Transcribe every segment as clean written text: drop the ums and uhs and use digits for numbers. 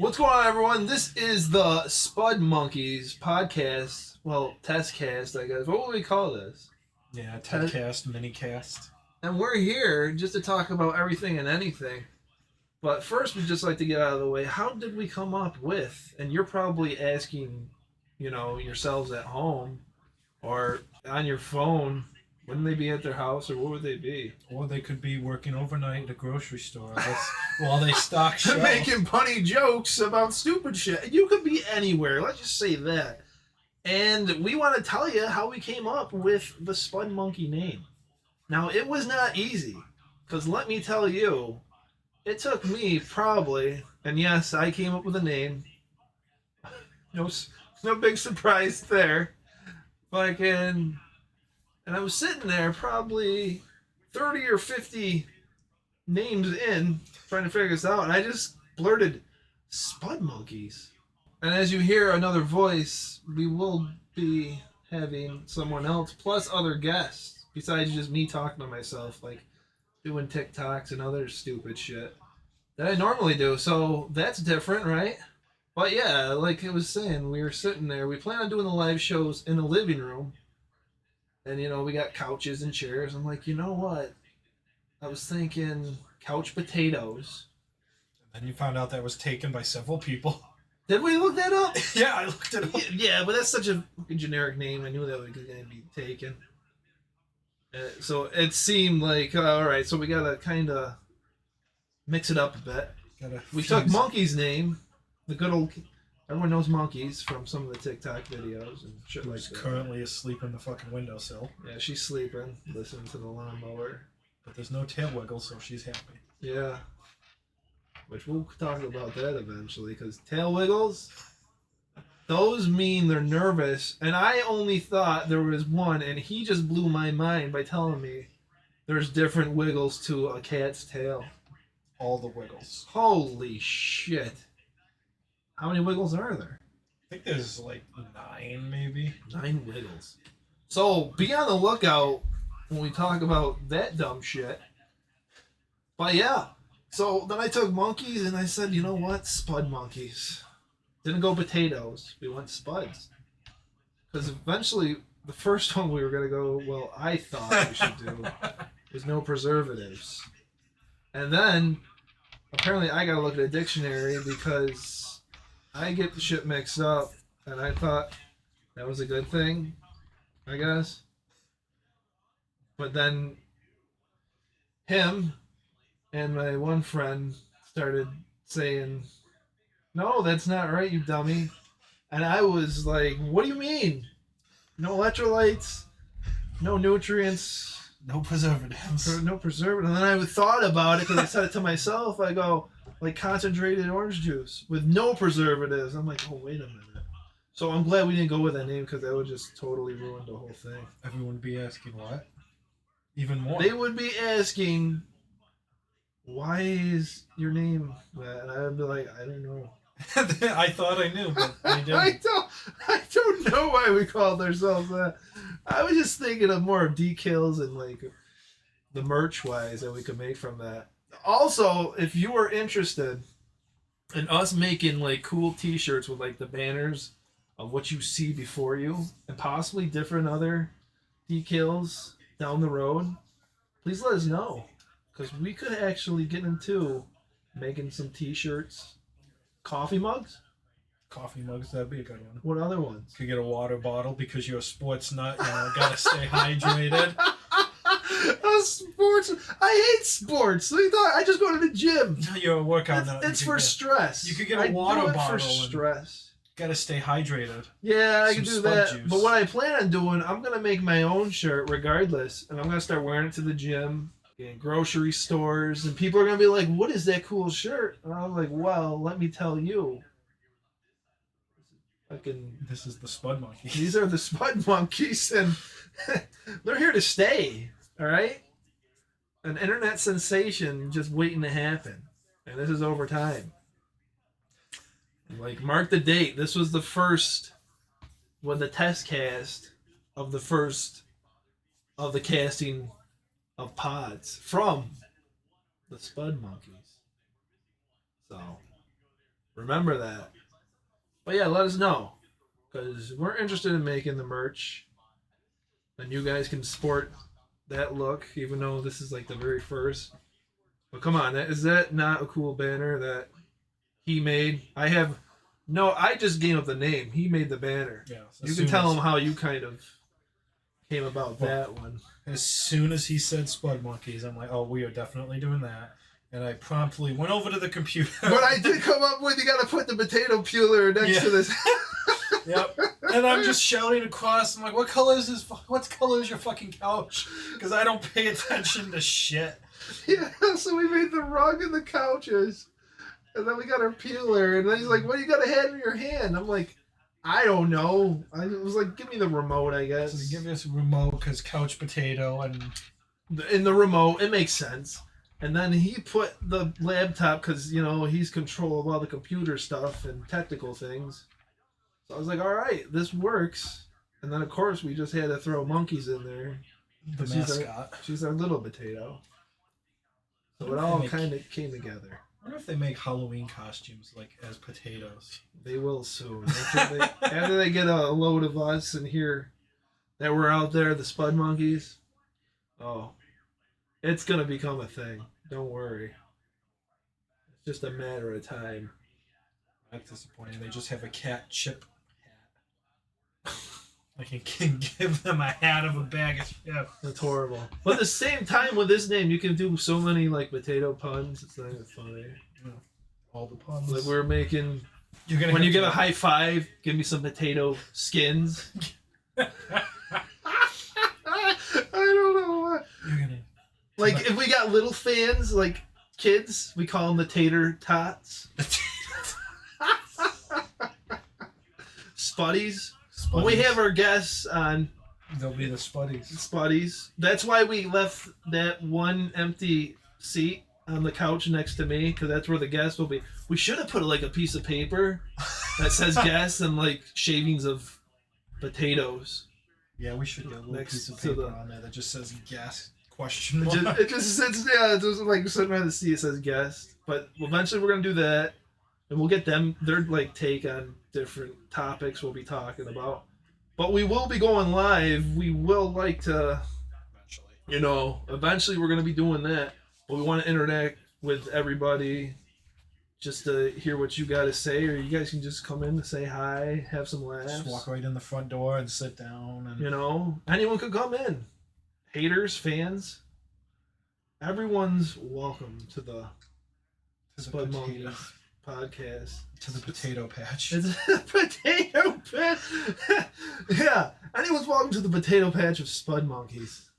What's going on, everyone? This is the Spudmonkies podcast. Well, test cast, I guess. What would we call this? Yeah, tedcast, minicast. And we're here just to talk about everything and anything. But first, we'd just like to get out of the way. How did we come up with? And you're probably asking, yourselves at home or on your phone. Wouldn't they be at their house, or what would they be? Or they could be working overnight at a grocery store while they stock shelves. Making funny jokes about stupid shit. You could be anywhere. Let's just say that. And we want to tell you how we came up with the Spud Monkey name. Now, it was not easy, because let me tell you, it took me probably, and yes, I came up with a name. No big surprise there. And I was sitting there probably 30 or 50 names in, trying to figure this out, and I just blurted, Spudmonkies. And as you hear another voice, we will be having someone else, plus other guests, besides just me talking to myself, like doing TikToks and other stupid shit that I normally do. So that's different, right? But yeah, like I was saying, we were sitting there. We plan on doing the live shows in the living room. And, we got couches and chairs. I'm like, you know what? I was thinking couch potatoes. And then you found out that was taken by several people. Did we look that up? Yeah, I looked it up. Yeah, but that's such a generic name. I knew that was going to be taken. So it seemed like, all right, so we got to kind of mix it up a bit. We took Monkey's name, the good old... Everyone knows Monkeys from some of the TikTok videos and shit like that. Who's currently asleep in the fucking windowsill. Yeah, she's sleeping, listening to the lawnmower. But there's no tail wiggle, so she's happy. Yeah. Which we'll talk about that eventually, because tail wiggles, those mean they're nervous. And I only thought there was one, and he just blew my mind by telling me there's different wiggles to a cat's tail. All the wiggles. Holy shit. How many wiggles are there? I think there's like 9, maybe. 9 wiggles. So be on the lookout when we talk about that dumb shit. But yeah. So then I took monkeys and I said, you know what? Spud monkeys. Didn't go potatoes. We went spuds. Because eventually, the first one we were going to go, well, I thought we should do, was no preservatives. And then, apparently I got to look at a dictionary because I get the shit mixed up, and I thought that was a good thing, I guess. But then him and my one friend started saying, no, that's not right, you dummy. And I was like, what do you mean? No electrolytes, no nutrients. No preservatives. No preservative. And then I thought about it because I said it to myself. I go, like concentrated orange juice with no preservatives. I'm like, oh, wait a minute. So I'm glad we didn't go with that name because that would just totally ruin the whole thing. Everyone would be asking what? Even more. They would be asking, why is your name that? And I would be like, I don't know. I thought I knew, but I didn't. I don't know why we called ourselves that. I was just thinking of more decals and like the merch wise that we could make from that. Also, if you are interested in us making like cool t-shirts with like the banners of what you see before you and possibly different other decals down the road, please let us know, because we could actually get into making some t-shirts. Coffee mugs? Coffee mugs, that'd be a good one. What other ones? Could get a water bottle because you're a sports nut, gotta stay hydrated. Sports? I hate sports. What do you thought? I just go to the gym. You're a workout nut. It's for stress. You could get a water bottle. For stress. Gotta stay hydrated. Yeah, I can do that. Juice. But what I plan on doing, I'm gonna make my own shirt regardless, and I'm gonna start wearing it to the gym, in grocery stores, and people are gonna be like, "What is that cool shirt?" And I'm like, "Well, let me tell you. This is the Spud Monkeys. These are the Spud Monkeys, and they're here to stay. All right, an internet sensation just waiting to happen, and this is over time. Like, mark the date. This was the first, the test cast of the first of the casting of pods from the Spudmonkies. So Remember that. But yeah, let us know. Because we're interested in making the merch. And you guys can sport that look, even though this is like the very first. But come on, is that not a cool banner that he made? I just gave up the name. He made the banner. Yeah. You can tell him how you kind of came about that one. As soon as he said Spudmonkies, I'm like, oh, we are definitely doing that. And I promptly went over to the computer. But I did come up with, you got to put the potato peeler next to this. Yep. And I'm just shouting across. I'm like, what color is this? What color is your fucking couch? Because I don't pay attention to shit. Yeah, so we made the rug and the couches. And then we got our peeler. And then he's like, what do you got to have in your hand? I'm like, I don't know. I was like, give me the remote, I guess. So give us a remote because couch potato and... In the remote, it makes sense. And then he put the laptop, because, he's control of all the computer stuff and technical things. So I was like, all right, this works. And then, of course, we just had to throw monkeys in there. The mascot. She's our little potato. So it all kind of came together. I wonder if they make Halloween costumes like as potatoes. They will soon. After they get a load of us and hear that we're out there, the Spudmonkies, it's going to become a thing. Don't worry. It's just a matter of time. That's disappointing. They just have a cat chip hat. I can give them a hat of a bag of chips. That's horrible. But at the same time, with this name, you can do so many potato puns. It's not even funny. Yeah. All the puns. Like we're making. When you give a high five, give me some potato skins. I don't know what. You're gonna. If we got little fans, like kids, we call them the tater tots. Spuddies. When we have our guests on, they'll be the Spuddies. Spuddies. That's why we left that one empty seat on the couch next to me, because that's where the guests will be. We should have put a piece of paper that says guests and shavings of potatoes. Yeah, we should get a little next piece of paper on there that just says guest question. It just says, yeah, it doesn't sitting around the seat, it says guest. But eventually we're gonna do that, and we'll get them their take on different topics we'll be talking about. But we will be going live. We will like to eventually we're gonna be doing that. But we want to interact with everybody just to hear what you got to say, or you guys can just come in to say hi, have some laughs. Just walk right in the front door and sit down. And anyone could come in. Haters, fans, everyone's welcome to the Spudmonkies podcast. To the potato patch. It's a potato patch. Yeah, anyone's welcome to the potato patch of Spudmonkies.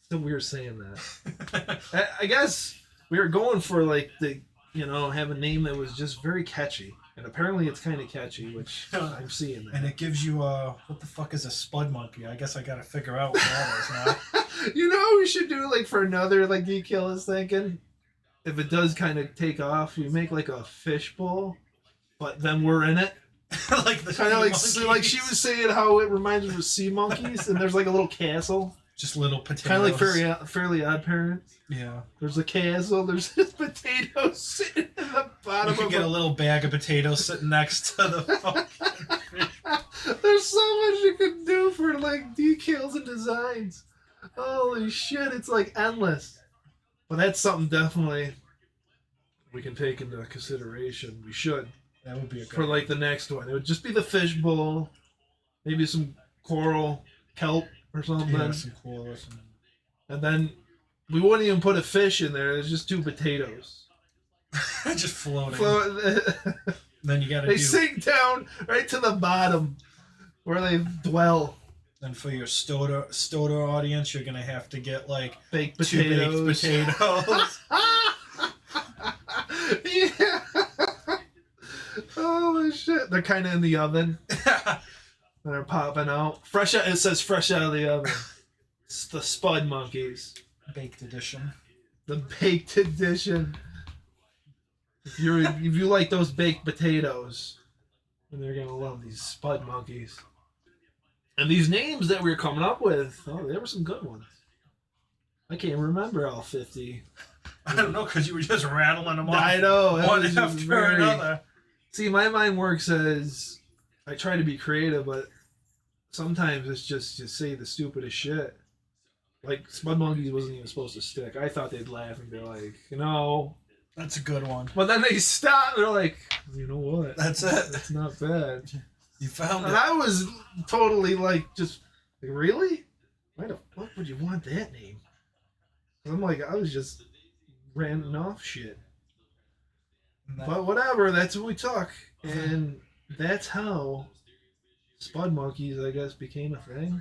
Still weird saying that. I guess we were going for have a name that was just very catchy. And apparently it's kind of catchy, which I'm seeing that. And it gives you what the fuck is a spud monkey? I guess I gotta figure out what that is now. What we should do for another decal I was thinking? If it does kind of take off, you make a fishbowl, but then we're in it. The kind of like she was saying how it reminds her of sea monkeys, and there's a little castle. Just little potatoes. Kind of like Fairly Odd Parents. Yeah. There's a castle. There's just potatoes sitting in the bottom. You could get a little bag of potatoes sitting next to the fucking fish. There's so much you could do for decals and designs. Holy shit, it's endless. But that's something definitely we can take into consideration. We should. That would be a good for the next one. It would just be the fishbowl, maybe some coral, kelp. Or something. Yeah, some cool or something. And then we wouldn't even put a fish in there. There's just two potatoes. Just floating. Then you gotta They sink down right to the bottom where they dwell. And for your stoner audience, you're gonna have to get baked potatoes. 2 baked potatoes. Yeah. Holy shit. They're kinda in the oven. They're popping out. It says fresh out of the oven. It's the Spudmonkies. Baked edition. The baked edition. If you like those baked potatoes, then they're gonna love these Spudmonkies. And these names that we were coming up with, there were some good ones. I can't remember all 50. I don't know, because you were just rattling them off. I know. One after another. See, my mind works as I try to be creative, but sometimes it's just to say the stupidest shit. Like Spudmonkies wasn't even supposed to stick. I thought they'd laugh and be like, That's a good one. But then they stop. They're like, you know what? That's it. That's not bad. You found And it. I was totally like, just like, really? Why the fuck would you want that name? I'm like, I was just ranting off shit. But whatever, that's what we took. And that's how Spudmonkies, I guess, became a thing.